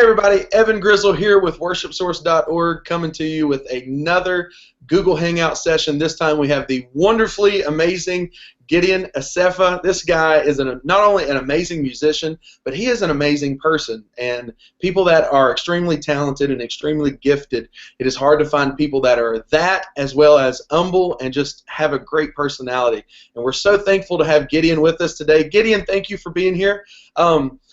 everybody, Evan Grizzle here with worshipsource.org coming to you with another Google Hangout session. This time we have the wonderfully amazing Gideon Assefa. This guy is not only an amazing musician, but he is an amazing person. And people that are extremely talented and extremely gifted, it is hard to find people that are that as well as humble and just have a great personality. And we're so thankful to have Gideon with us today. Gideon, thank you for being here.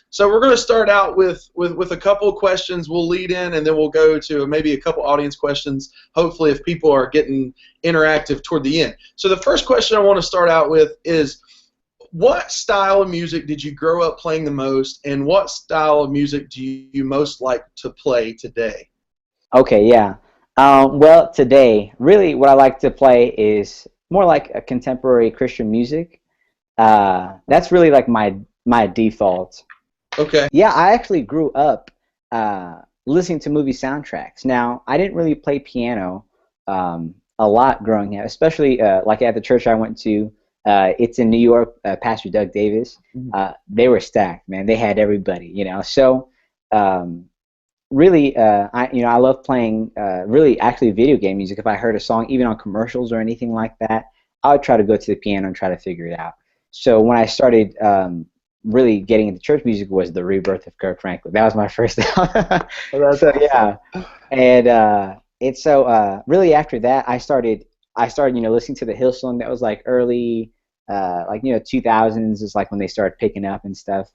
So we're going to start out with a couple of questions. We'll lead in, and then we'll go to maybe a couple audience questions, hopefully if people are getting interactive toward the end. So the first question I want to start out with is, what style of music did you grow up playing the most, and what style of music do you most like to play today? Okay, yeah. Well, today, really what I like to play is more like a contemporary Christian music. That's really like my default. Okay. Yeah, I actually grew up listening to movie soundtracks. Now, I didn't really play piano a lot growing up, especially like at the church I went to. It's in New York, Pastor Doug Davis. They were stacked, man. They had everybody, you know. So really, I love playing really actually video game music. If I heard a song, even on commercials or anything like that, I would try to go to the piano and try to figure it out. So when I started really getting into church music was the rebirth of Kirk Franklin. That was my first album. So yeah, and so really after that I started listening to the Hillsong. That was like early 2000s is like when they started picking up and stuff.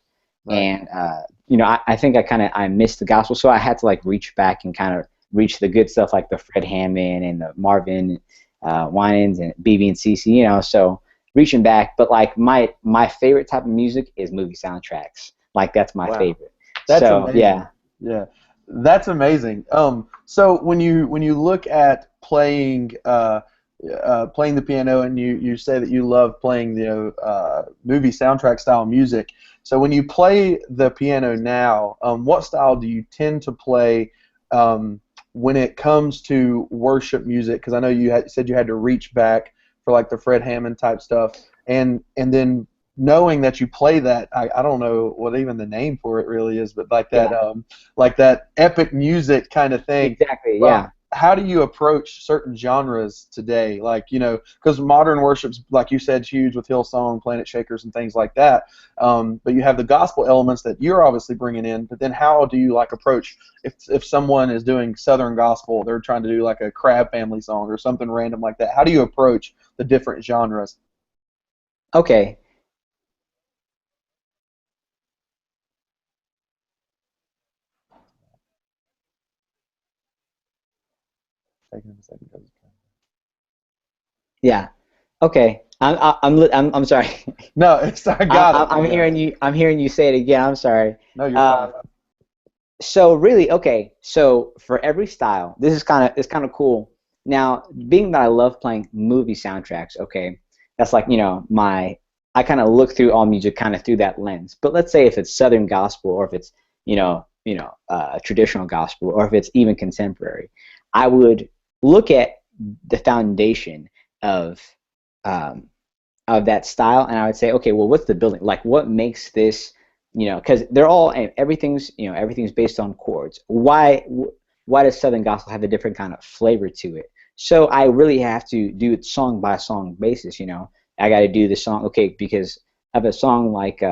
Right. And I think I missed the gospel, so I had to like reach back and kind of reach the good stuff like the Fred Hammond and the Marvin Winans and BB and CC, so reaching back. But like my favorite type of music is movie soundtracks. Like that's my favorite. That's amazing. Yeah, that's amazing. So when you look at playing playing the piano, and you say that you love playing the movie soundtrack style music. So when you play the piano now, what style do you tend to play when it comes to worship music? Because I know you said you had to reach back for like the Fred Hammond type stuff, and then knowing that you play that, I don't know what even the name for it really is, but like that like that epic music kind of thing. Exactly. Yeah. How do you approach certain genres today? Like, because modern worship's, like you said, huge with Hillsong, Planet Shakers, and things like that. But you have the gospel elements that you're obviously bringing in. But then, how do you like approach if someone is doing Southern gospel, they're trying to do like a Crab Family song or something random like that? How do you approach the different genres? Okay. Yeah. Okay. I'm sorry. No, I got it. I'm hearing you say it again. I'm sorry. No, you're fine. So really, okay. So for every style, it's kind of cool. Now, being that I love playing movie soundtracks, okay, that's like I kind of look through all music kind of through that lens. But let's say if it's Southern gospel, or if it's traditional gospel, or if it's even contemporary, I would look at the foundation of that style, and I would say, okay, well, what's the building? Like, what makes this, because everything's based on chords. Why does Southern gospel have a different kind of flavor to it? So I really have to do it song by song basis. I got to do the song, okay, because of a song like,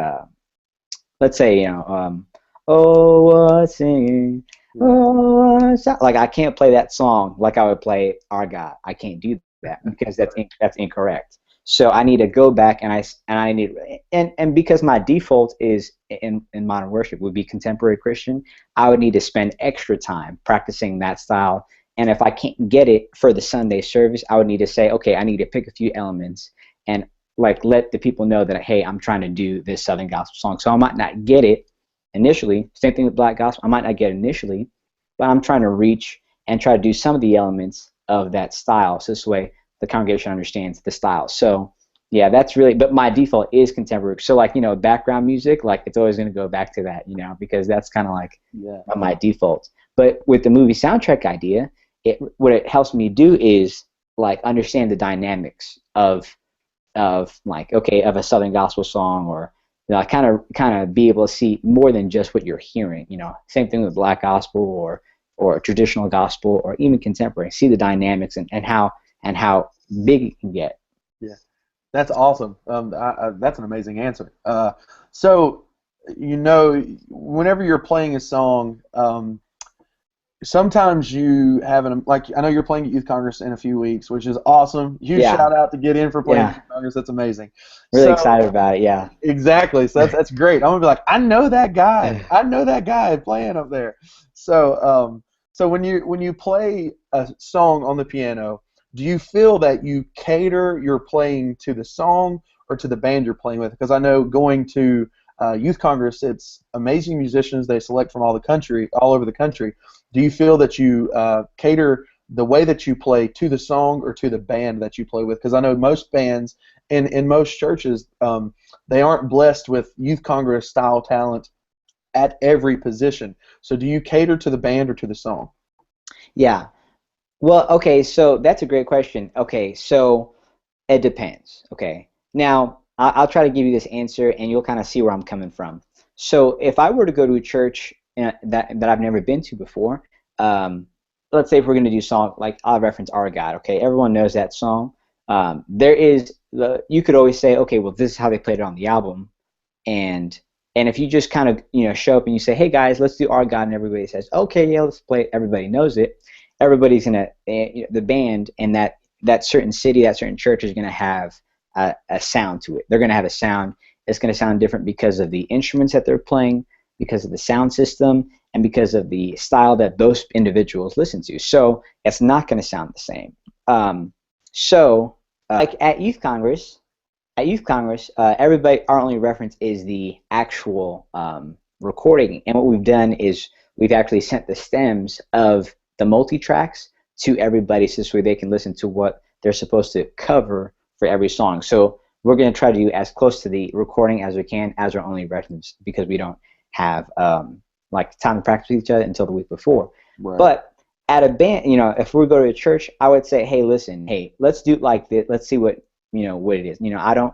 let's say, oh, what singing. Oh, like I can't play that song like I would play Our God. I can't do that because that's incorrect. So I need to go back and because my default is in modern worship would be contemporary Christian, I would need to spend extra time practicing that style. And if I can't get it for the Sunday service, I would need to say, okay, I need to pick a few elements and like let the people know that, hey, I'm trying to do this Southern gospel song. So I might not get it initially. Same thing with black gospel. I might not get it initially, but I'm trying to reach and try to do some of the elements of that style. So this way the congregation understands the style. So yeah, that's really, but my default is contemporary. So like, background music, like it's always going to go back to that, because that's kind of like my default. But with the movie soundtrack idea, what it helps me do is like understand the dynamics of like, okay, of a Southern gospel song, or kind of be able to see more than just what you're hearing. Same thing with black gospel or traditional gospel or even contemporary. See the dynamics and how big it can get. Yeah, that's awesome. That's an amazing answer. So, whenever you're playing a song, sometimes you have like I know you're playing at Youth Congress in a few weeks, which is awesome. Huge Yeah. shout out to Gideon for playing Yeah. at Youth Congress. That's amazing. Really excited about it. Yeah. Exactly. So that's great. I'm gonna be like, I know that guy. I know that guy playing up there. So when you play a song on the piano, do you feel that you cater your playing to the song or to the band you're playing with? Because I know going to Youth Congress, it's amazing musicians they select from all over the country. Do you feel that you cater the way that you play to the song or to the band that you play with? Because I know most bands in most churches, they aren't blessed with Youth Congress style talent at every position. So do you cater to the band or to the song? Yeah. Well, okay, so that's a great question. Okay, so it depends. Okay. Now, I'll try to give you this answer and you'll kind of see where I'm coming from. So if I were to go to a church that I've never been to before, let's say if we're going to do song, like I'll reference Our God, okay? Everyone knows that song. You could always say, okay, well, this is how they played it on the album. And if you just kind of show up and you say, hey guys, let's do Our God, and everybody says, okay, yeah, let's play it. Everybody knows it. Everybody's gonna the band and that certain city, that certain church is gonna have a sound to it. They're gonna have a sound. It's gonna sound different because of the instruments that they're playing, because of the sound system, and because of the style that those individuals listen to. So it's not gonna sound the same. Like at Youth Congress, everybody, our only reference is the actual recording, and what we've done is we've actually sent the stems of the multi-tracks to everybody so they can listen to what they're supposed to cover for every song. So we're going to try to do as close to the recording as we can as our only reference, because we don't have like time to practice with each other until the week before. Right. But at a band, if we go to a church, I would say, hey, listen, let's do it like this. Let's see what it is. I don't,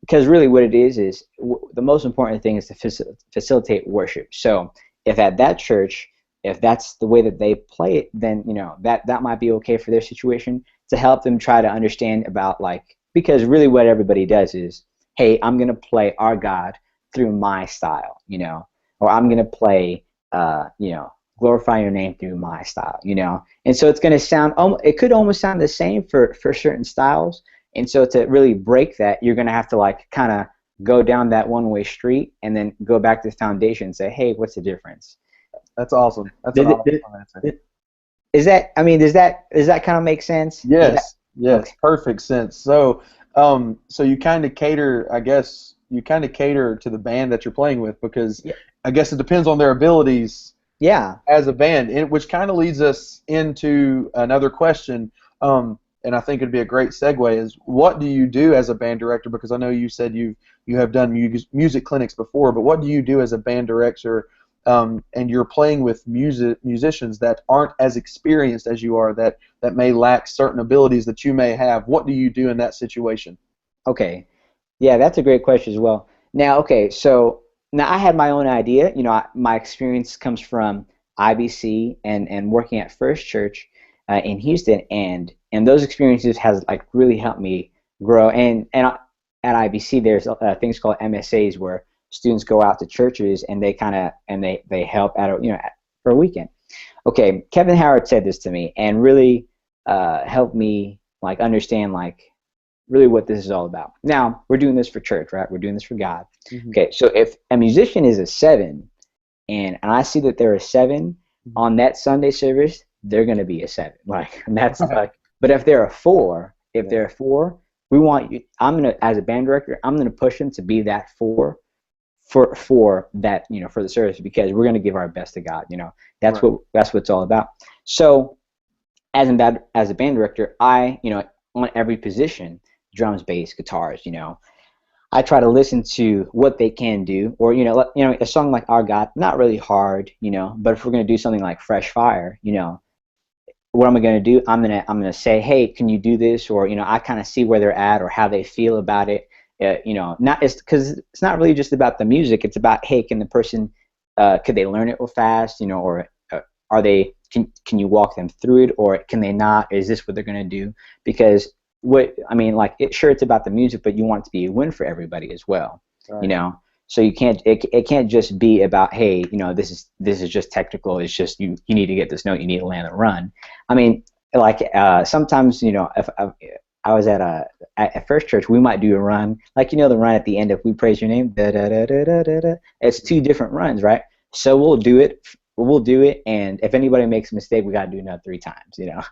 because really what it is the most important thing is to facilitate worship. So if at that church, if that's the way that they play it, then that might be okay for their situation, to help them try to understand about, like, because really what everybody does is, hey, I'm gonna play Our God through my style, or I'm gonna play Glorify Your Name through my style, and so it's gonna sound, it could almost sound the same for certain styles, and so to really break that, you're gonna have to like kind of go down that one-way street and then go back to the foundation and say, hey, what's the difference? That's awesome. That's an awesome answer. Does that kind of make sense? Yes. Yes. Okay. Perfect sense. So, so you kind of cater, I guess, to the band that you're playing with, because I guess it depends on their abilities. Yeah. As a band, which kind of leads us into another question. And I think it'd be a great segue, is what do you do as a band director? Because I know you said you have done music clinics before, but what do you do as a band director? And you're playing with musicians that aren't as experienced as you are, that may lack certain abilities that you may have. What do you do in that situation? Okay. Yeah, that's a great question as well. Now, okay, so now I had my own idea. My experience comes from IBC and working at First Church in Houston, and those experiences has like really helped me grow. And at IBC, there's things called MSAs, where students go out to churches and they they help for a weekend. Okay, Kevin Howard said this to me and really helped me like understand like really what this is all about. Now, we're doing this for church, right? We're doing this for God. Mm-hmm. Okay, so if a musician is a 7 and I see that they're a 7 on that Sunday service, they're going to be a 7. Like, and that's like, but if they're a 4, we want you, as a band director, I'm going to push them to be that 4 for that, for the service, because we're going to give our best to God. That's right. That's what it's all about. So as a band director, I on every position, drums, bass, guitars, I try to listen to what they can do, or a song like Our God, not really hard, but if we're going to do something like Fresh Fire, what am I going to do? I'm going to say, hey, can you do this? Or I kind of see where they're at or how they feel about it, not it's because it's not really just about the music. It's about, hey, can the person could they learn it real fast, or are they can you walk them through it, or can they not? Is this what they're gonna do? Because sure, it's about the music, but you want it to be a win for everybody as well. Right. So you can't it can't just be about, hey, this is just technical. It's just you need to get this note, you need to land the run. I mean, sometimes, if I was at First Church, we might do a run, the run at the end, if we praise your name, da da da da da da da. It's two different runs, right? So we'll do it, and if anybody makes a mistake, we gotta do another 3 times, da,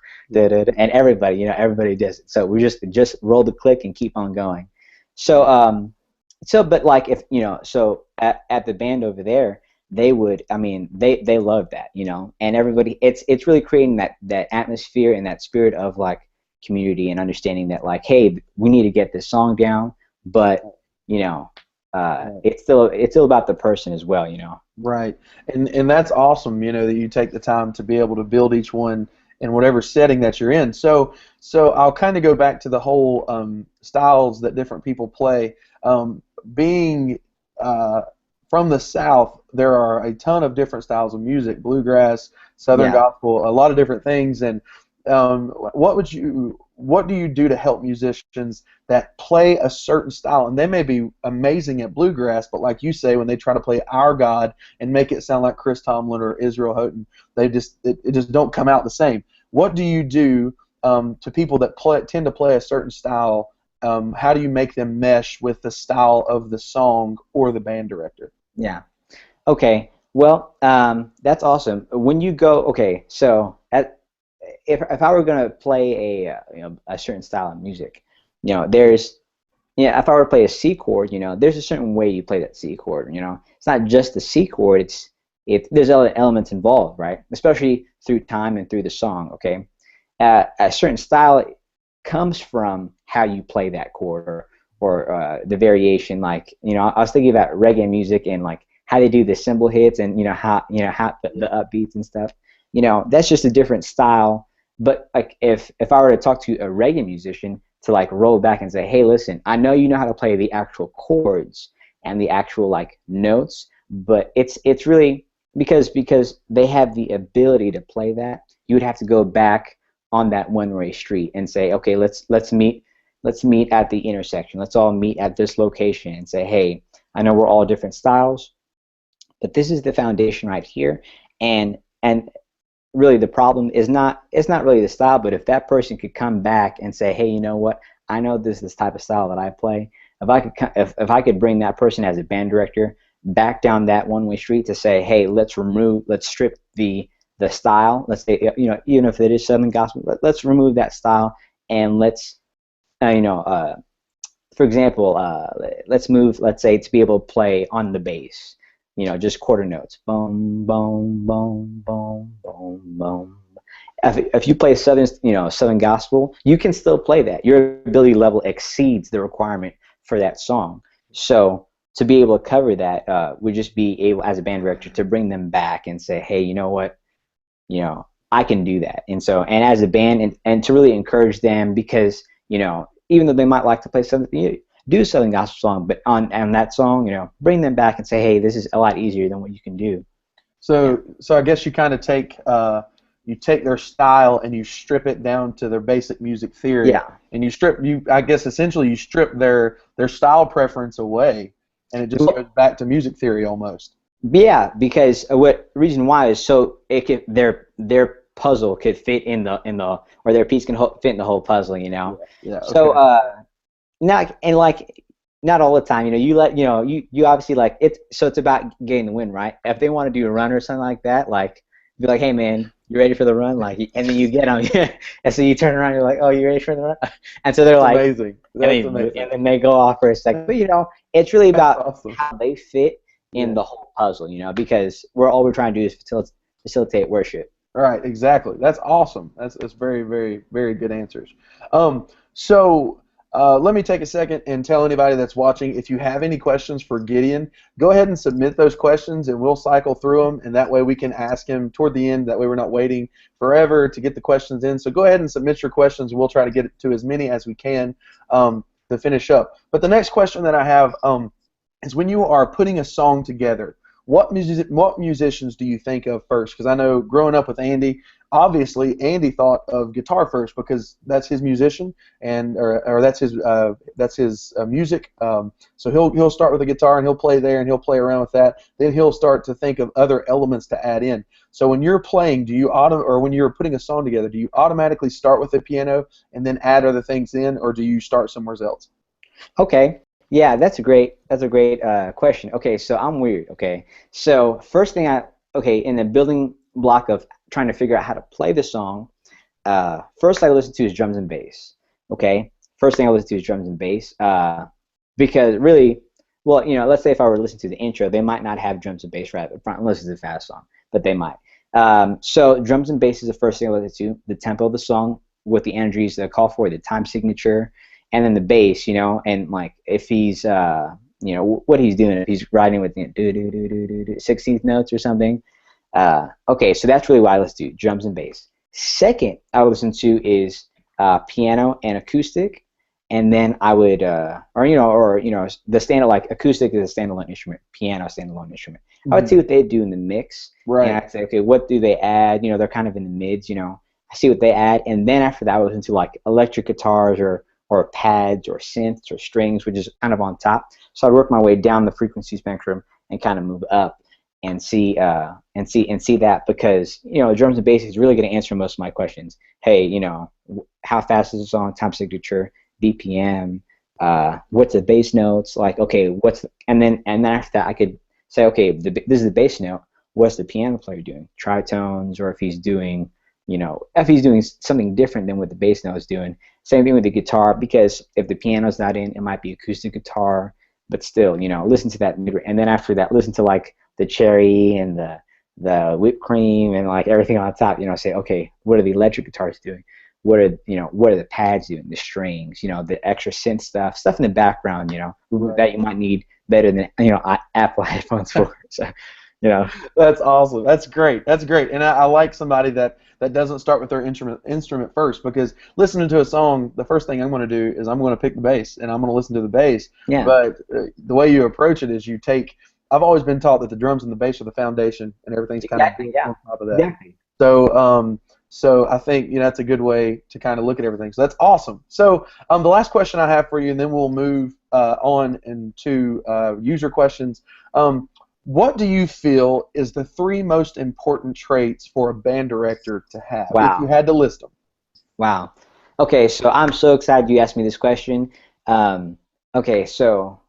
da, da, and everybody does it. So we just roll the click and keep on going. So but if so at the band over there, they would, they love that, and everybody, it's really creating that atmosphere and that spirit of community and understanding that, hey, we need to get this song down, but it's still about the person as well, Right, and that's awesome, that you take the time to be able to build each one in whatever setting that you're in. So I'll kind of go back to the whole styles that different people play. Being from the South, there are a ton of different styles of music: bluegrass, Southern gospel, a lot of different things. And what do you do to help musicians that play a certain style? And they may be amazing at bluegrass, but like you say, when they try to play Our God and make it sound like Chris Tomlin or Israel Houghton, it just don't come out the same. What do you do to people that tend to play a certain style? How do you make them mesh with the style of the song or the band director? Yeah. Okay. Well, that's awesome. When you go, okay, so if I were gonna play a certain style of music, if I were to play a C chord, there's a certain way you play that C chord. It's not just the C chord. There's other elements involved, right? Especially through time and through the song. Okay, a certain style comes from how you play that chord or the variation. I was thinking about reggae music and how they do the cymbal hits and how the upbeats and stuff. That's just a different style. But if I were to talk to a reggae musician to roll back and say, hey, listen, I know you know how to play the actual chords and the actual notes, but it's really because they have the ability to play that. You would have to go back on that one-way street and say, okay, let's meet at the intersection. Let's all meet at this location and say, hey, I know we're all different styles, but this is the foundation right here, and really the problem is it's not really the style, but if that person could come back and say, hey, you know what, I know this type of style that I play. If I could bring that person as a band director back down that one-way street to say, hey, let's strip the style. Let's say, even if it is Southern gospel, let's remove that style and let's for example, let's say to be able to play on the bass, just quarter notes, boom, boom, boom, boom, boom, boom. If you play Southern gospel, you can still play that. Your ability level exceeds the requirement for that song. So to be able to cover that, would just be able, as a band director, to bring them back and say, hey, you know what, I can do that. And as a band, and to really encourage them, because even though they might like to play something, do a Southern gospel song, but on that song, bring them back and say, hey, this is a lot easier than what you can do. So I guess you kind of take their style and you strip it down to their basic music theory. Yeah. And I guess essentially you strip their style preference away, and it just goes back to music theory almost. Yeah, because reason why is so their puzzle could fit in the or their piece can fit in the whole puzzle, Yeah. Okay. So not all the time, you obviously so it's about getting the win, right? If they want to do a run or something like that, be like, hey man, you ready for the run? And then you get them, and so you turn around, you're like, oh, you ready for the run? And so they're amazing. That's amazing. And then they go off for a second. But it's really about awesome. how they fit in the whole puzzle, because all we're trying to do is facilitate worship. Right, exactly. That's awesome. That's very, very, very good answers. So let me take a second and tell anybody that's watching, if you have any questions for Gideon, go ahead and submit those questions and we'll cycle through them, and that way we can ask him toward the end. That way we're not waiting forever to get the questions in. So go ahead and submit your questions. We'll try to get to as many as we can. to finish up. But the next question that I have is when you are putting a song together, what musicians do you think of first? Because I know growing up with Andy, obviously Andy thought of guitar first because that's his musician and or that's his music. So he'll start with a guitar and he'll play there and he'll play around with that. Then he'll start to think of other elements to add in. So when you're playing, or when you're putting a song together, do you automatically start with the piano and then add other things in, or do you start somewhere else? Okay. Yeah, that's a great question. Okay, so I'm weird. Okay, so first thing in the building block of trying to figure out how to play the song, first I listen to is drums and bass. Okay, first thing I listen to is drums and bass, because really, well, let's say if I were to listen to the intro, they might not have drums and bass right up front unless it's a fast song, but they might. So drums and bass is the first thing I listen to, the tempo of the song, what the energies that call for, the time signature. And then the bass, and like if he's, what he's doing, if he's riding with 16th notes or something. Okay, so that's really what I listen to, drums and bass. Second, I would listen to is piano and acoustic, and then I would, the standard, like acoustic is a standalone instrument, piano standalone instrument. I would see what they do in the mix, right? And I'd say, okay, what do they add? They're kind of in the mids, I see what they add, and then after that, I would listen to like electric guitars or pads or synths or strings, which is kind of on top. So I'd work my way down the frequency spectrum and kind of move up and see that, because drums and bass is really going to answer most of my questions. Hey, how fast is the song, time signature, BPM, what's the bass notes, like, okay, and then after that I could say, okay, this is the bass note, what's the piano player doing, tritones, or if he's doing something different than what the bass note is doing. Same thing with the guitar, because if the piano's not in, it might be acoustic guitar, but still, listen to that. And then after that, listen to like the cherry and the whipped cream and like everything on top, say, okay, what are the electric guitars doing? What are the pads doing, the strings, the extra synth stuff in the background, Right. that you might need better than, Apple headphones for. So, That's awesome. That's great. And I like somebody that doesn't start with their instrument first, because listening to a song, the first thing I'm going to do is I'm going to pick the bass and I'm going to listen to the bass. Yeah. But the way you approach it is I've always been taught that the drums and the bass are the foundation and everything's kind of built on top of that. Exactly. So I think that's a good way to kind of look at everything. So that's awesome. So the last question I have for you, and then we'll move on into user questions. What do you feel is the 3 most important traits for a band director to have, Wow. if you had to list them? Wow. Okay, so I'm so excited you asked me this question. Okay, so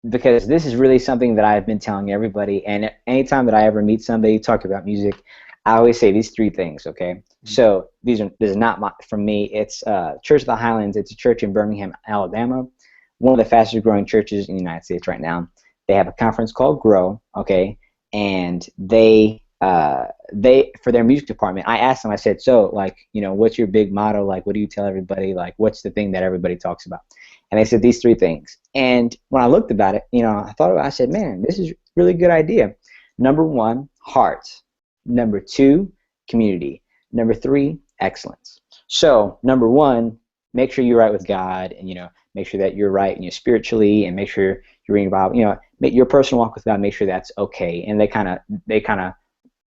because this is really something that I've been telling everybody, and anytime that I ever meet somebody talk about music, I always say these 3 things. Okay, so this is not from me. It's Church of the Highlands. It's a church in Birmingham, Alabama, one of the fastest growing churches in the United States right now. They have a conference called Grow, okay, and they for their music department, I asked them, I said, so like, what's your big motto? Like, what do you tell everybody? Like, what's the thing that everybody talks about? And they said these 3 things. And when I looked about it, I thought about it, I said, man, this is a really good idea. Number 1, heart. Number 2, community. Number 3, excellence. So number 1, make sure you're right with God, and make sure that you're right, spiritually, and make sure you're reading the Bible. Make your personal walk with God, make sure that's okay. And they kind of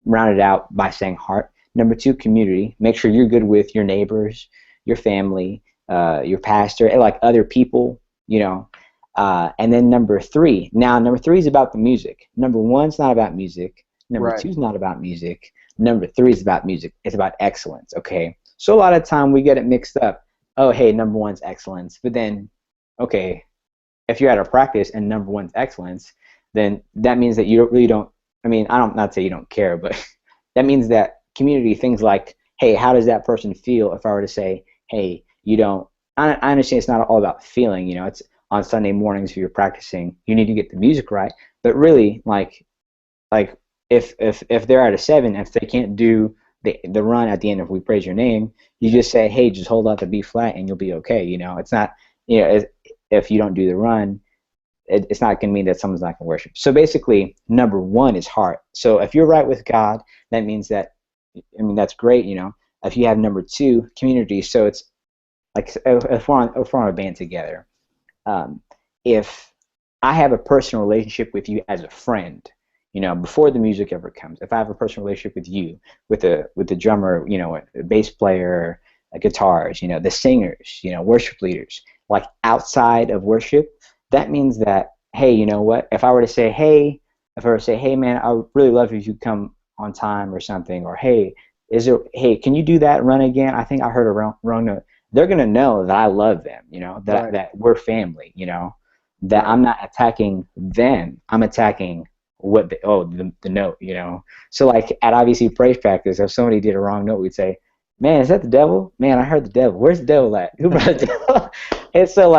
round it out by saying heart. Number 2, community. Make sure you're good with your neighbors, your family, your pastor, and like other people. And then number 3. Now number 3 is about the music. Number 1's not about music. Number 2 is not about music. Number 3 is about music. It's about excellence. Okay. So a lot of time we get it mixed up. Oh, hey, number 1's excellence, but then, okay, if you're at a practice and number 1's excellence, then that means that you really don't. I mean, I don't not say you don't care, but that means that community, things like, hey, how does that person feel? If I were to say, hey, you don't. I understand it's not all about feeling. It's on Sunday mornings if you're practicing, you need to get the music right. But really, like if they're at a 7, if they can't do the run at the end of We Praise Your Name, you just say, hey, just hold out the B flat and you'll be okay. It's not, if you don't do the run, it's not going to mean that someone's not going to worship. So basically, number 1 is heart. So if you're right with God, that means that, that's great. If you have number 2, community, so it's like if we're on a band together, um, if I have a personal relationship with you as a friend, before the music ever comes, if I have a personal relationship with you, with the drummer, a bass player, guitars, the singers, worship leaders, like outside of worship, that means that, hey, you know what? If I were to say, hey, man, I would really love if you come on time or something, or hey, can you do that run again? I think I heard a wrong note. They're gonna know that I love them, that Right. that we're family, that Right. I'm not attacking them. I'm attacking the note, So like at obviously praise practice, if somebody did a wrong note, we'd say, man, is that the devil? Man, I heard the devil. Where's the devil at? Who brought the devil? And so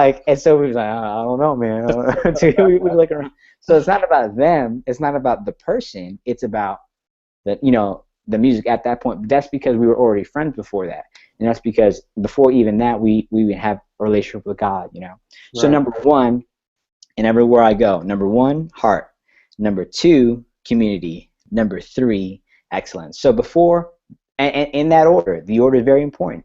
we was like, I don't know, man. So we look around. So it's not about them. It's not about the person. It's about the music at that point. But that's because we were already friends before that, and that's because before even that, we would have a relationship with God. So Right. number one, and everywhere I go, number one, heart. Number two, community. Number three, excellence. So before, and in that order, the order is very important.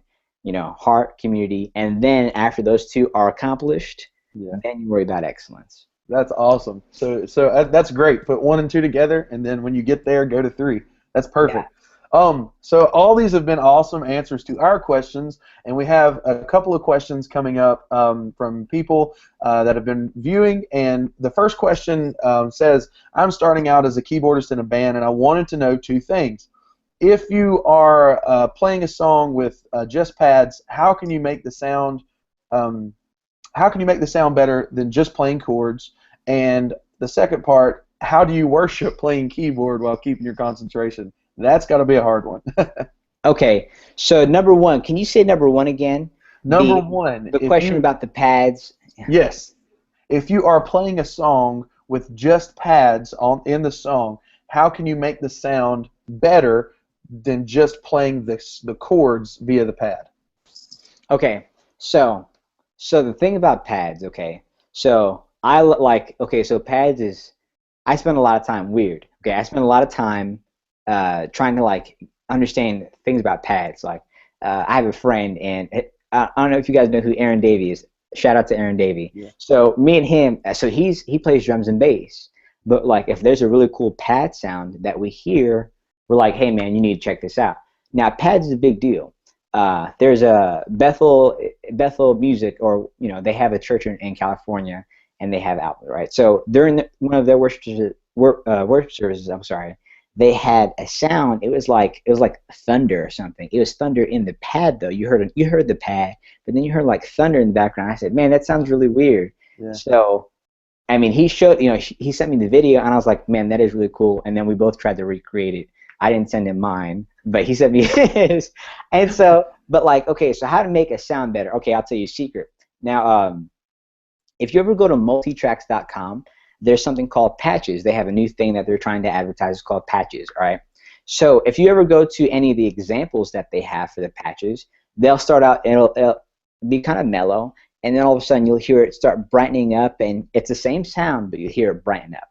Heart, community, and then after those two are accomplished, Yeah. then you worry about excellence. That's awesome. So that's great. Put 1 and 2 together, and then when you get there, go to 3. That's Yeah. perfect. So all these have been awesome answers to our questions, and we have a couple of questions coming up from people that have been viewing. And the first question says, I'm starting out as a keyboardist in a band, and I wanted to know 2 things. If you are playing a song with just pads, how can you make the sound um, better than just playing chords? And the second part, how do you worship playing keyboard while keeping your concentration? That's got to be a hard one. Okay. So number one, can you say number one again? Number The one, the if question you about the pads. yes, if you are playing a song with just pads in the song, how can you make the sound better than just playing the chords via the pad? Okay. So the thing about pads, okay. So so pads is I spend a lot of time weird. Okay, I spend a lot of time trying to understand things about pads. I have a friend, and I don't know if you guys know who Aaron Davey is. Shout out to Aaron Davey. Yeah. So me and him, so he plays drums and bass. But if there's a really cool pad sound that we hear, we're like, hey man, you need to check this out. Now pads is a big deal. There's a Bethel Music, or they have a church in California, and they have outlet, right? So during one of their worship services, I'm sorry, they had a sound. It was like thunder or something. It was thunder in the pad though. You heard the pad, but then you heard like thunder in the background. I said, man, that sounds really weird. Yeah. So I mean, he showed, he sent me the video, and I was like, man, that is really cool. And then we both tried to recreate it. I didn't send him mine, but he sent me his. And so, but okay, so how to make a sound better? Okay, I'll tell you a secret. Now, if you ever go to multitracks.com, there's something called patches. They have a new thing that they're trying to advertise. It's called patches, all right? So if you ever go to any of the examples that they have for the patches, they'll start out, it'll be kind of mellow, and then all of a sudden you'll hear it start brightening up, and it's the same sound, but you hear it brighten up.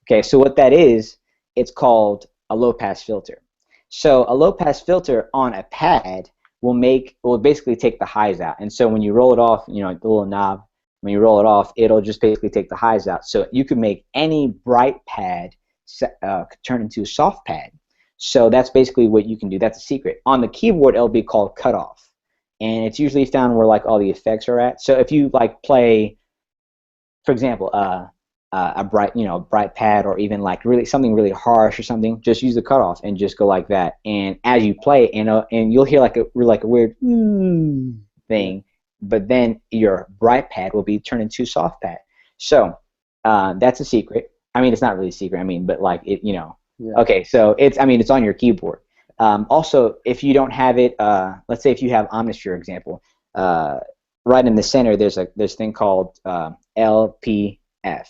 Okay, so what that is, it's called a low-pass filter. So a low-pass filter on a pad will basically take the highs out, and so when you roll it off, the little knob, when you roll it off, it'll just basically take the highs out. So you can make any bright pad turn into a soft pad. So that's basically what you can do. That's a secret. On the keyboard, it'll be called cutoff, and it's usually found where all the effects are at. So if you play, for example, a bright pad, or even really something really harsh or something, just use the cutoff and just go like that. And as you play, and you'll hear like a weird thing. But then your bright pad will be turned into soft pad. So that's a secret. I mean, it's not really a secret. I mean, but Yeah. Okay, so it's on your keyboard. Also, if you don't have it, let's say if you have Omnis, for example, right in the center, there's this thing called LPF,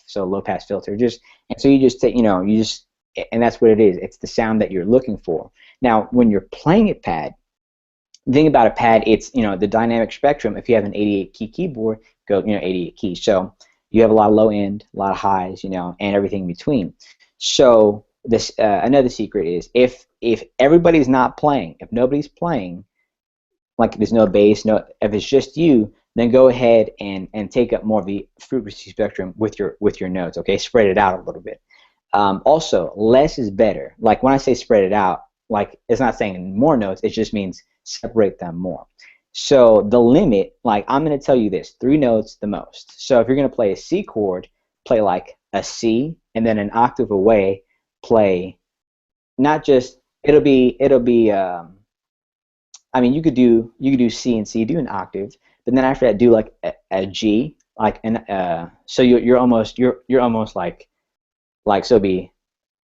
so low pass filter. And so you just take, and that's what it is. It's the sound that you're looking for. Now, when you're playing a pad, the thing about a pad, it's the dynamic spectrum. If you have an 88 key keyboard, go 88 keys. So you have a lot of low end, a lot of highs, and everything in between. So this another secret is if everybody's not playing, if nobody's playing, there's no bass, if it's just you, then go ahead and take up more of the frequency spectrum with your notes. Okay, spread it out a little bit. Also, less is better. Like when I say spread it out, like it's not saying more notes. It just means separate them more. So the limit, like I'm going to tell you this, 3 notes the most. So if you're going to play a C chord, play like a C, and then an octave away, play not just I mean you could do C and C, do an octave, but then after that do like a G, like an so you're almost like so it'd be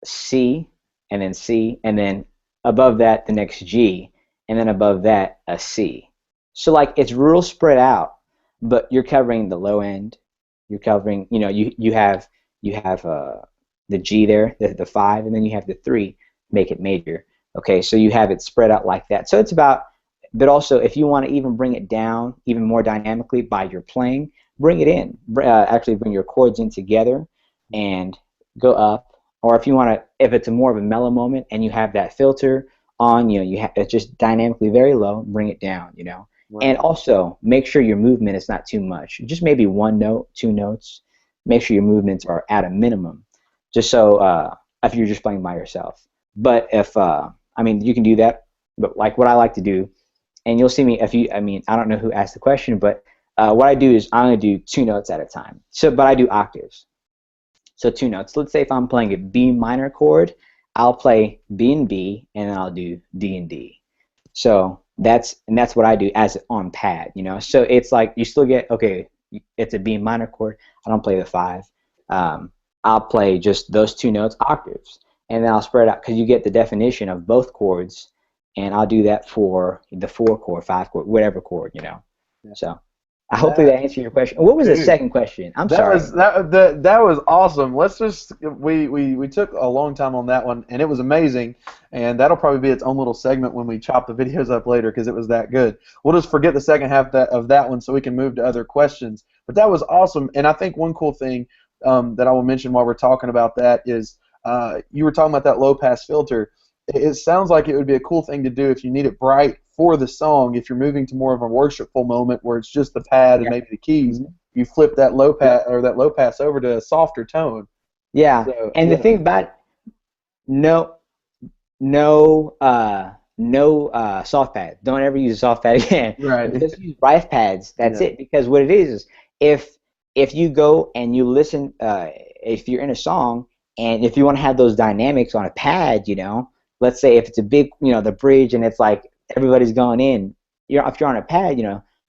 C and then above that the next G, and then above that a C. So like it's real spread out, but you're covering the low end. You're covering, you have the G there, the 5, and then you have the 3, make it major. Okay, so you have it spread out like that. So it's about, but also if you want to even bring it down even more dynamically by your playing, bring it in. Actually bring your chords in together and go up. Or if you want to, if it's a more of a mellow moment and you have that filter on, it's just dynamically very low, bring it down. Right. And also make sure your movement is not too much. Just maybe 1 note, 2 notes. Make sure your movements are at a minimum, just so if you're just playing by yourself. But if I mean, you can do that. But like what I like to do, and you'll see me I mean, I don't know who asked the question, but what I do is I only do 2 notes at a time. But I do octaves. So 2 notes. Let's say if I'm playing a B minor chord, I'll play B and B, and then I'll do D and D. So that's what I do as on pad. So it's like you still get, okay, it's a B minor chord. I don't play the 5. I'll play just those 2 notes, octaves, and then I'll spread out because you get the definition of both chords, and I'll do that for the 4 chord, 5 chord, whatever chord. So. Hopefully that answered your question. What was the second question? I'm sorry. That was awesome. Let's just we took a long time on that one, and it was amazing. And that'll probably be its own little segment when we chop the videos up later because it was that good. We'll just forget the second half of that one so we can move to other questions. But that was awesome. And I think one cool thing that I will mention while we're talking about that is you were talking about that low pass filter. It sounds like it would be a cool thing to do if you need it bright for the song. If you're moving to more of a worshipful moment where it's just the pad and maybe the keys, you flip that low pass over to a softer tone. Yeah, so, and the thing about no soft pad. Don't ever use a soft pad again. Right. Just use bright pads. That's it. Because what it is if you go and you listen, if you're in a song and if you want to have those dynamics on a pad, let's say if it's a big, the bridge and it's like everybody's going in, if you're on a pad,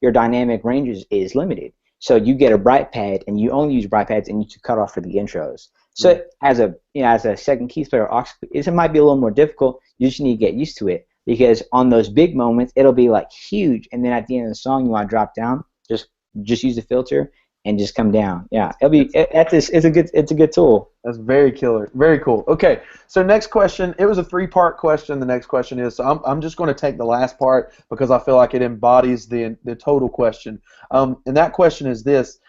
your dynamic range is limited. So you get a bright pad and you only use bright pads and you cut off for the intros. So as a second keys player, it might be a little more difficult. You just need to get used to it because on those big moments, it'll be like huge, and then at the end of the song, you want to drop down. Just use the filter and just come down. Yeah, it's a good tool. That's very killer. Very cool. Okay, so next question. It was a 3-part question. The next question is, so I'm just going to take the last part because I feel like it embodies the total question. And that question is this: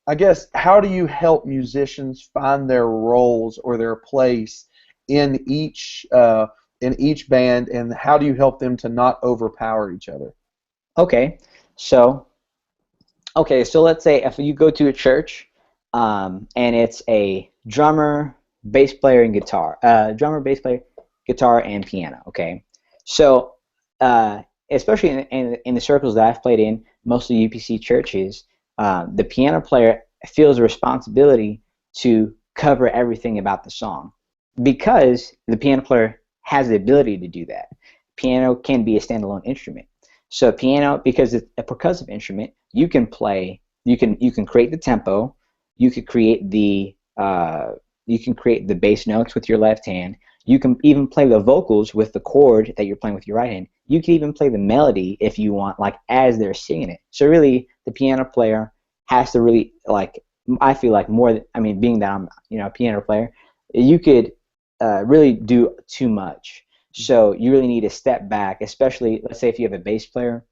I guess, how do you help musicians find their roles or their place in each band, and how do you help them to not overpower each other? Okay, so let's say if you go to a church and it's a drummer, bass player, and guitar, guitar, and piano. Okay, so especially in the circles that I've played in, mostly UPC churches. The piano player feels a responsibility to cover everything about the song because the piano player has the ability to do that. Piano can be a standalone instrument. So piano, because it's a percussive instrument, you can create the tempo, you could create the bass notes with your left hand. You can even play the vocals with the chord that you're playing with your right hand. You can even play the melody if you want, like as they're singing it. So really, the piano player has to really, like, I feel like being that I'm a piano player, you could really do too much. So you really need to step back, especially let's say if you have a bass player.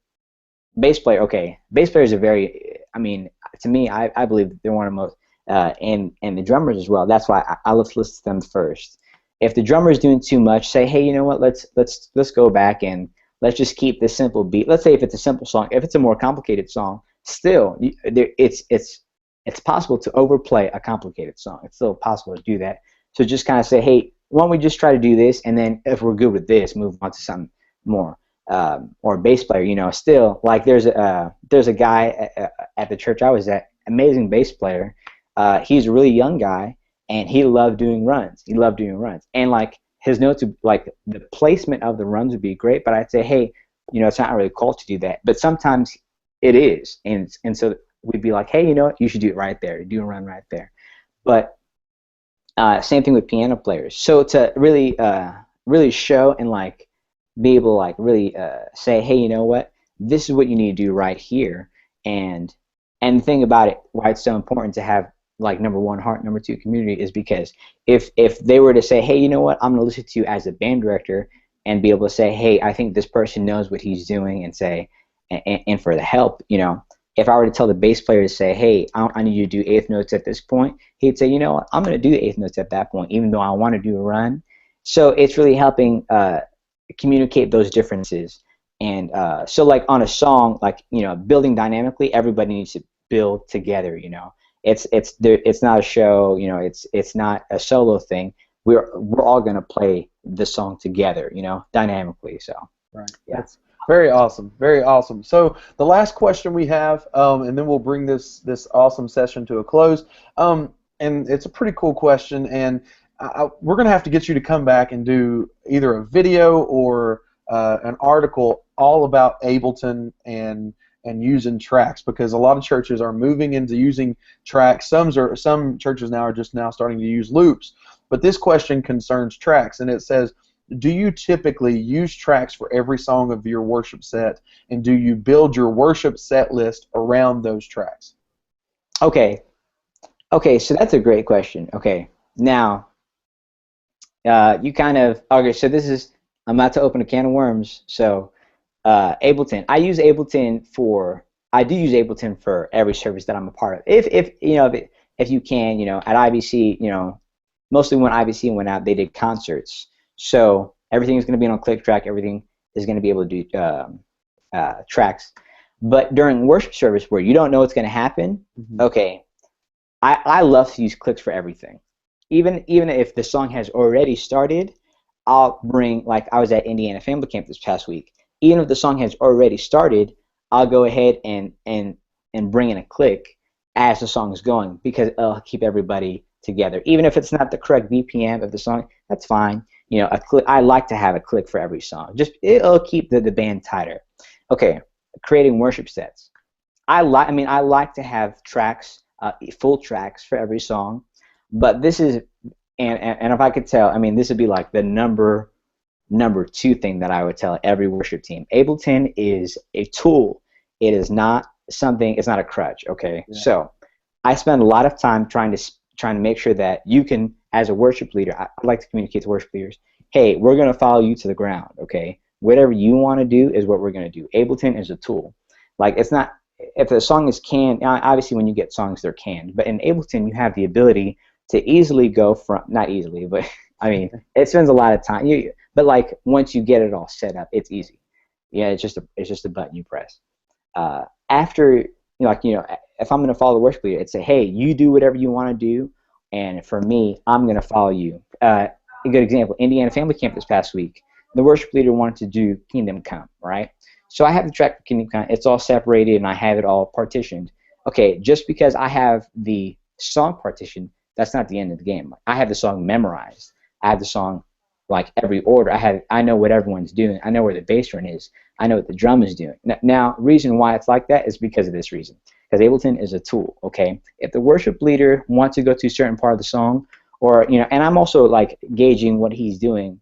Bass players are very, to me, I believe they're one of the most, and the drummers as well. That's why I list them first. If the drummer is doing too much, say, hey, you know what? Let's go back and let's just keep this simple beat. Let's say if it's a simple song, if it's a more complicated song, still, it's possible to overplay a complicated song. It's still possible to do that. So just kind of say, hey, why don't we just try to do this, and then if we're good with this, move on to something more. Or a bass player, you know, still, like there's a guy at the church I was at, amazing bass player. He's a really young guy, and he loved doing runs. And like his notes, like the placement of the runs would be great, but I'd say, hey, you know, it's not really cool to do that. But sometimes it is, and so we'd be like, hey, you know what, you should do it right there. Do a run right there. But same thing with piano players. So to really show and like be able to like really say, hey, you know what, this is what you need to do right here. And the thing about it, why it's so important to have like number one, heart, number two, community, is because if they were to say, hey, you know what, I'm going to listen to you as a band director, and be able to say, hey, I think this person knows what he's doing, and say, and for the help, you know, if I were to tell the bass player to say, hey, I need you to do eighth notes at this point, he'd say, you know what, I'm going to do the eighth notes at that point, even though I want to do a run. So it's really helping communicate those differences. And so like on a song, like, you know, building dynamically, everybody needs to build together, you know. It's not a show, you know, it's not a solo thing. We're all going to play the song together, you know, dynamically. So right. Yeah. That's very awesome. Very awesome. So the last question we have, and then we'll bring this awesome session to a close. And it's a pretty cool question, and we're going to have to get you to come back and do either a video or an article all about Ableton and using tracks, because a lot of churches are moving into using tracks. Some churches now are just now starting to use loops. But this question concerns tracks, and it says, do you typically use tracks for every song of your worship set, and do you build your worship set list around those tracks? Okay, so that's a great question. Okay, now you kind of, okay, so this is, I'm about to open a can of worms. So Ableton, I do use Ableton for every service that I'm a part of. If you know, if you can, you know, at IBC, you know, mostly when IBC went out, they did concerts. So everything is going to be on click track. Everything is going to be able to do tracks. But during worship service where you don't know what's going to happen, okay, I love to use clicks for everything. Even if the song has already started, I'll bring, like I was at Indiana Family Camp this past week. Even if the song has already started, I'll go ahead and bring in a click as the song is going, because it'll keep everybody together. Even if it's not the correct BPM of the song, that's fine. You know, a click, I like to have a click for every song. Just it'll keep the band tighter. Okay, creating worship sets. I like to have tracks, full tracks for every song. But this is, and if I could tell, I mean, this would be like the number two thing that I would tell every worship team. Ableton is a tool. It is not something. It's not a crutch. Okay, yeah. So I spend a lot of time trying to make sure that you can, as a worship leader, I like to communicate to worship leaders. Hey, we're going to follow you to the ground. Okay, whatever you want to do is what we're going to do. Ableton is a tool. Like, it's not, if the song is canned, obviously when you get songs, they're canned. But in Ableton, you have the ability to easily go from, not easily, but I mean, it spends a lot of time. But like, once you get it all set up, it's easy. Yeah, it's just a button you press. After, like, you know, if I'm going to follow the worship leader, it's say, hey, you do whatever you want to do, and for me, I'm going to follow you. A good example, Indiana Family Camp this past week, the worship leader wanted to do Kingdom Come, right? So I have the track for Kingdom Come. It's all separated, and I have it all partitioned. Okay, just because I have the song partitioned, that's not the end of the game. I have the song memorized. I have the song, like, every order. I know what everyone's doing. I know where the bass drum is. I know what the drum is doing. Now, reason why it's like that is because of this reason. Because Ableton is a tool, okay? If the worship leader wants to go to a certain part of the song, or, you know, and I'm also, like, gauging what he's doing.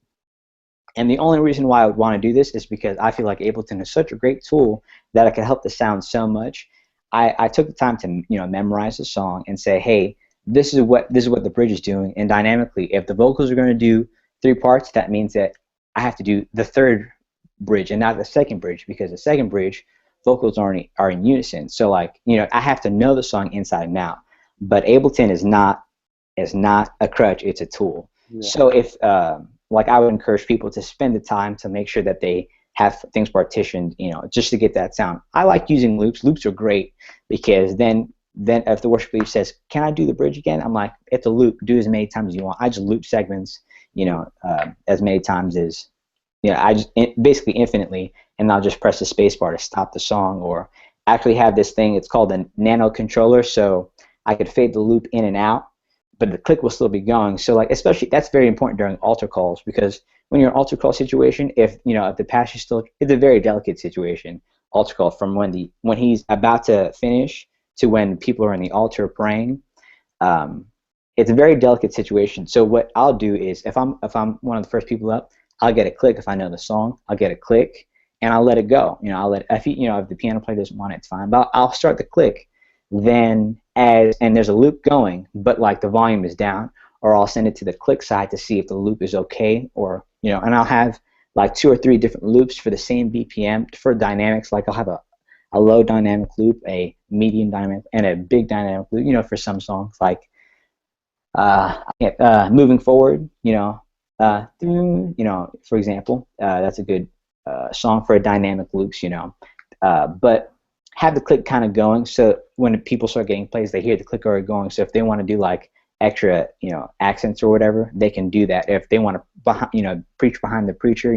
And the only reason why I would want to do this is because I feel like Ableton is such a great tool that it can help the sound so much. I took the time to, you know, memorize the song and say, hey, this is what the bridge is doing, and dynamically, if the vocals are going to do 3 parts, that means that I have to do the third bridge and not the second bridge, because the second bridge, vocals are in unison. So, like, you know, I have to know the song inside and out. But Ableton is not a crutch; it's a tool. Yeah. So if like, I would encourage people to spend the time to make sure that they have things partitioned, just to get that sound. I like using loops. Loops are great because then if the worship leader says, "Can I do the bridge again?" I'm like, "It's a loop. Do as many times as you want." I just loop segments, as many times as, I just basically infinitely, and I'll just press the space bar to stop the song, or actually have this thing. It's called a nano controller, so I could fade the loop in and out, but the click will still be going. So like, especially that's very important during altar calls, because when you're in an altar call situation, if the pastor still, it's a very delicate situation. Altar call, from when he's about to finish to when people are in the altar praying, it's a very delicate situation. So what I'll do is, if I'm one of the first people up, I'll get a click. If I know the song, I'll get a click and I'll let it go. I'll let, if the piano player doesn't want it, it's fine. But I'll start the click. Then and there's a loop going, but like the volume is down, or I'll send it to the click side to see if the loop is okay, or and I'll have like 2 or 3 different loops for the same BPM for dynamics. Like I'll have a low dynamic loop, a medium dynamic, and a big dynamic loop. For some songs like moving forward, for example, that's a good song for a dynamic loops, but have the click kind of going, so when people start getting plays, they hear the click already going. So if they want to do like extra, accents or whatever, they can do that. If they want to, preach behind the preacher,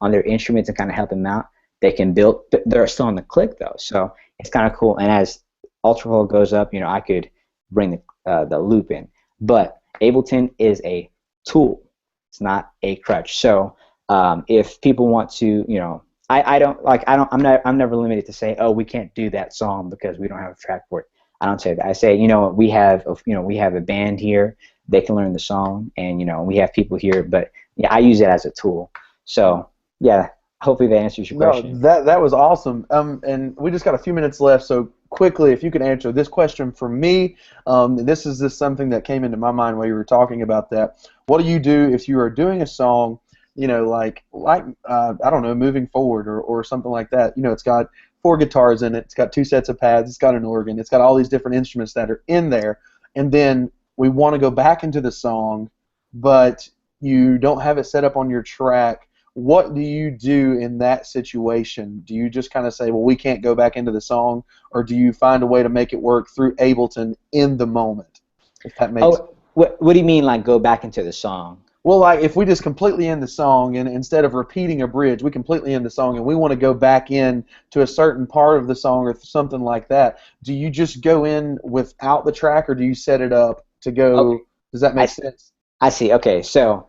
on their instruments and kind of help them out, they can build. But they're still on the click though, so it's kind of cool. And as altar call goes up, I could bring the loop in. But Ableton is a tool. It's not a crutch. So if people want to, I'm never limited to say, oh, we can't do that song because we don't have a track for it. I don't say that. I say, we have a band here. They can learn the song, and we have people here. But yeah, I use it as a tool. So yeah, hopefully that answers your question. No, that was awesome. And we just got a few minutes left, so quickly, if you could answer this question for me, this is just something that came into my mind while you were talking about that. What do you do if you are doing a song, like I don't know, moving forward or something like that? It's got 4 guitars in it, it's got 2 sets of pads, it's got an organ, it's got all these different instruments that are in there, and then we want to go back into the song, but you don't have it set up on your track. What do you do in that situation? Do you just kind of say, well, we can't go back into the song, or do you find a way to make it work through Ableton in the moment? If that makes sense. What do you mean, like go back into the song? Well, like if we just completely end the song, and instead of repeating a bridge, we completely end the song, and we want to go back in to a certain part of the song or something like that, do you just go in without the track, or do you set it up to go? Okay. Does that make sense? I see. Okay, so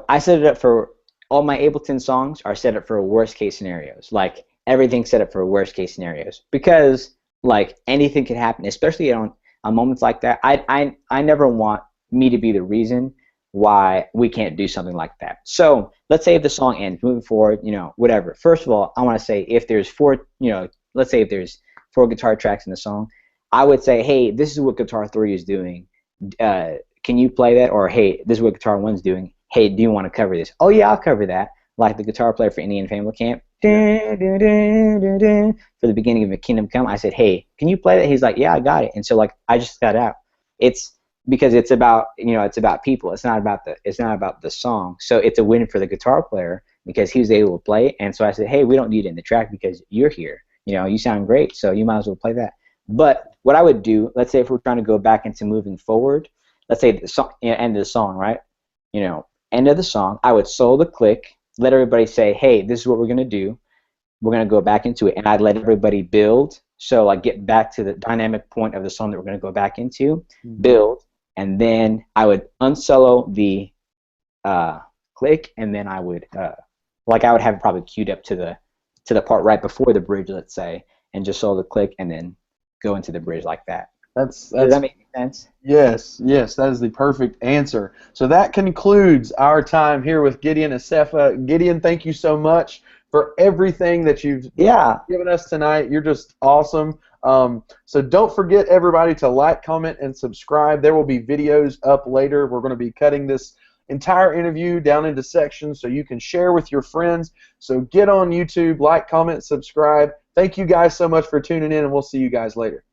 I set it up for all my Ableton songs are set up for worst case scenarios. Like everything's set up for worst case scenarios, because like anything can happen, especially on moments like that. I never want me to be the reason why we can't do something like that. So let's say if the song ends, moving forward, whatever. First of all, I want to say if there's 4, let's say if there's 4 guitar tracks in the song, I would say, hey, this is what guitar 3 is doing. Can you play that? Or hey, this is what guitar 1's doing. Hey, do you want to cover this? Oh yeah, I'll cover that. Like the guitar player for Indian Family Camp. For the beginning of A Kingdom Come, I said, hey, can you play that? He's like, yeah, I got it. And so like I just got out. It's because it's about it's about people. It's not about the song. So it's a win for the guitar player because he was able to play it. And so I said, hey, we don't need it in the track because you're here. You sound great, so you might as well play that. But what I would do, let's say if we're trying to go back into moving forward, let's say the song, end of the song, right? End of the song, I would solo the click, let everybody say, hey, this is what we're going to do. We're going to go back into it, and I'd let everybody build. So I get back to the dynamic point of the song that we're going to go back into, build, and then I would unsolo the click, and then I would I would have it probably queued up to the part right before the bridge, let's say, and just solo the click and then go into the bridge like that. Does that make sense? Yes, that is the perfect answer. So that concludes our time here with Gideon Assefa. Gideon, thank you so much for everything that you've given us tonight. You're just awesome. So don't forget, everybody, to like, comment, and subscribe. There will be videos up later. We're going to be cutting this entire interview down into sections so you can share with your friends. So get on YouTube, like, comment, subscribe. Thank you guys so much for tuning in, and we'll see you guys later.